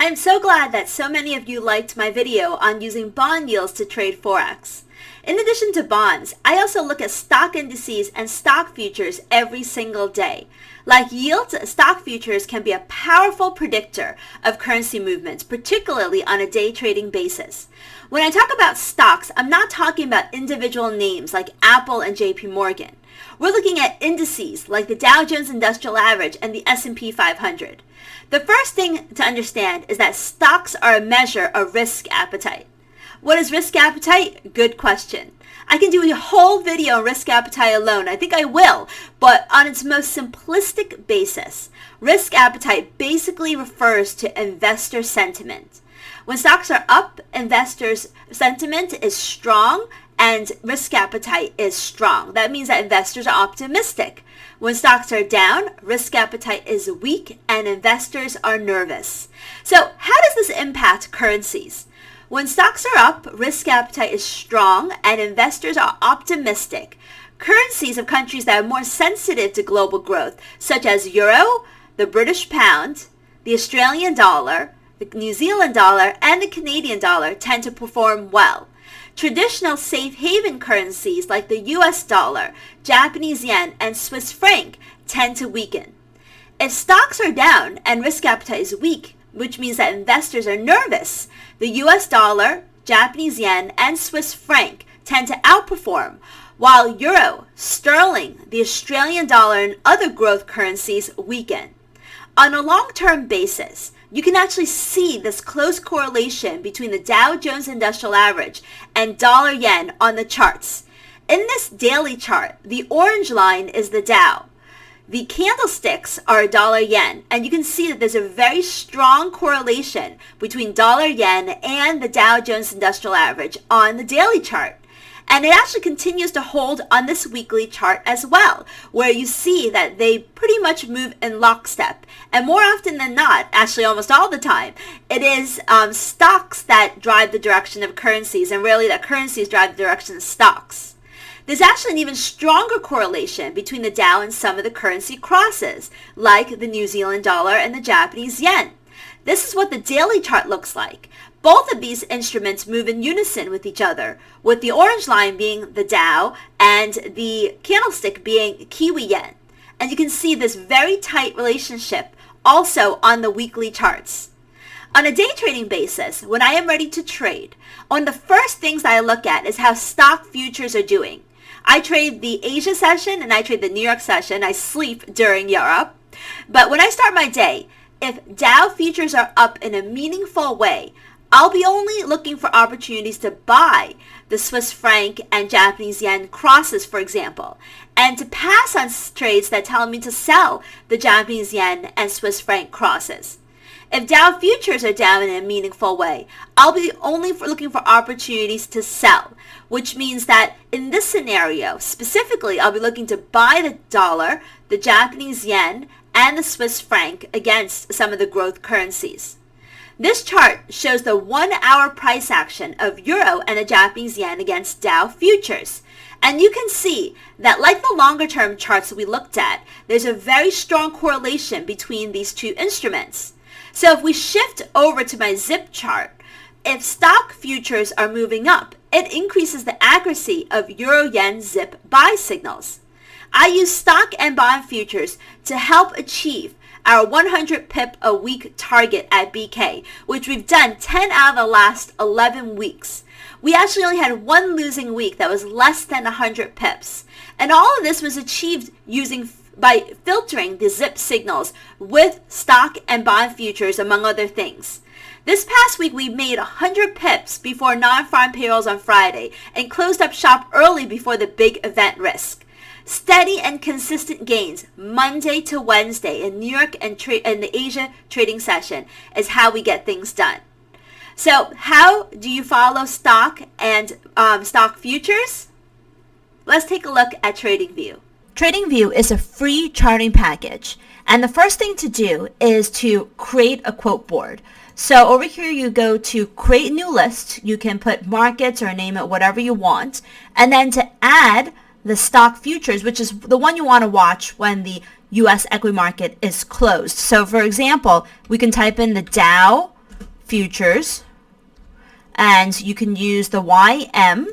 I am so glad that so many of you liked my video on using bond yields to trade Forex. In addition to bonds, I also look at stock indices and stock futures every single day. Like yields, stock futures can be a powerful predictor of currency movements, particularly on a day trading basis. When I talk about stocks, I'm not talking about individual names like Apple and JP Morgan. We're looking at indices like the Dow Jones Industrial Average and the S&P 500. The first thing to understand is that stocks are a measure of risk appetite. What is risk appetite? Good question. I can do a whole video on risk appetite alone. I think I will, but on its most simplistic basis, risk appetite basically refers to investor sentiment. When stocks are up, investors' sentiment is strong and risk appetite is strong. That means that investors are optimistic. When stocks are down, risk appetite is weak and investors are nervous. So how does this impact currencies? When stocks are up, risk appetite is strong and investors are optimistic. Currencies of countries that are more sensitive to global growth, such as Euro, the British Pound, the Australian dollar, the New Zealand dollar, and the Canadian dollar tend to perform well. Traditional safe haven currencies like the US dollar, Japanese yen, and Swiss franc tend to weaken. If stocks are down and risk appetite is weak, which means that investors are nervous, the US dollar, Japanese yen, and Swiss franc tend to outperform, while Euro, sterling, the Australian dollar, and other growth currencies weaken. On a long-term basis, you can actually see this close correlation between the Dow Jones Industrial Average and dollar yen on the charts. In this daily chart, the orange line is the Dow. The candlesticks are dollar yen, and you can see that there's a very strong correlation between dollar yen and the Dow Jones Industrial Average on the daily chart. And it actually continues to hold on this weekly chart as well, where you see that they pretty much move in lockstep. And more often than not, actually almost all the time, it is stocks that drive the direction of currencies, and rarely that currencies drive the direction of stocks. There's actually an even stronger correlation between the Dow and some of the currency crosses, like the New Zealand dollar and the Japanese yen. This is what the daily chart looks like. Both of these instruments move in unison with each other, with the orange line being the Dow and the candlestick being Kiwi yen. And you can see this very tight relationship also on the weekly charts. On a day trading basis, when I am ready to trade, one of the first things I look at is how stock futures are doing. I trade the Asia session and I trade the New York session. I sleep during Europe. But when I start my day, if Dow futures are up in a meaningful way, I'll be only looking for opportunities to buy the Swiss franc and Japanese yen crosses, for example, and to pass on trades that tell me to sell the Japanese yen and Swiss franc crosses. If Dow futures are down in a meaningful way, I'll be only looking for opportunities to sell, which means that in this scenario, specifically, I'll be looking to buy the dollar, the Japanese yen, and the Swiss franc against some of the growth currencies. This chart shows the 1-hour price action of Euro and the Japanese yen against Dow futures. And you can see that, like the longer term charts we looked at, there's a very strong correlation between these two instruments. So if we shift over to my zip chart, if stock futures are moving up, it increases the accuracy of Euro-Yen zip buy signals. I use stock and bond futures to help achieve our 100 pip a week target at BK, which we've done 10 out of the last 11 weeks. We actually only had one losing week that was less than 100 pips. And all of this was achieved by filtering the zip signals with stock and bond futures, among other things. This past week, we made 100 pips before non-farm payrolls on Friday and closed up shop early before the big event risk. Steady and consistent gains Monday to Wednesday in New York and the Asia trading session is how we get things done. So how do you follow stock and stock futures? Let's take a look at TradingView. TradingView is a free charting package, and the first thing to do is to create a quote board. So over here you go to create new list. You can put markets or name it whatever you want, and then to add the stock futures, which is the one you want to watch when the U.S. equity market is closed. So for example, we can type in the Dow futures, and you can use the YM,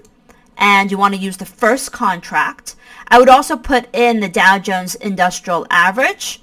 and you want to use the first contract. I would also put in the Dow Jones Industrial Average.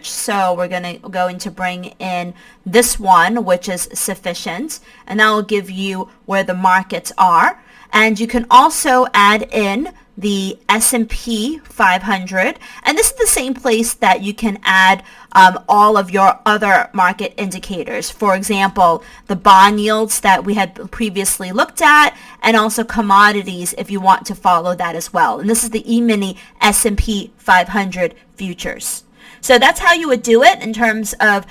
So we're going to bring in this one, which is sufficient, and that will give you where the markets are. And you can also add in the S&P 500, and this is the same place that you can add all of your other market indicators. For example, the bond yields that we had previously looked at, and also commodities if you want to follow that as well. And this is the E-mini S&P 500 futures. So that's how you would do it in terms of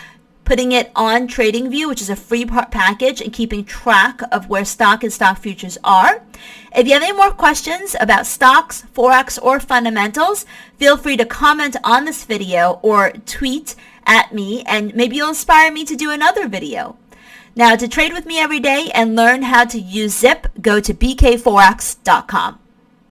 putting it on TradingView, which is a free package, and keeping track of where stock and stock futures are. If you have any more questions about stocks, Forex, or fundamentals, feel free to comment on this video or tweet at me, and maybe you'll inspire me to do another video. Now, to trade with me every day and learn how to use Zip, go to bkforex.com.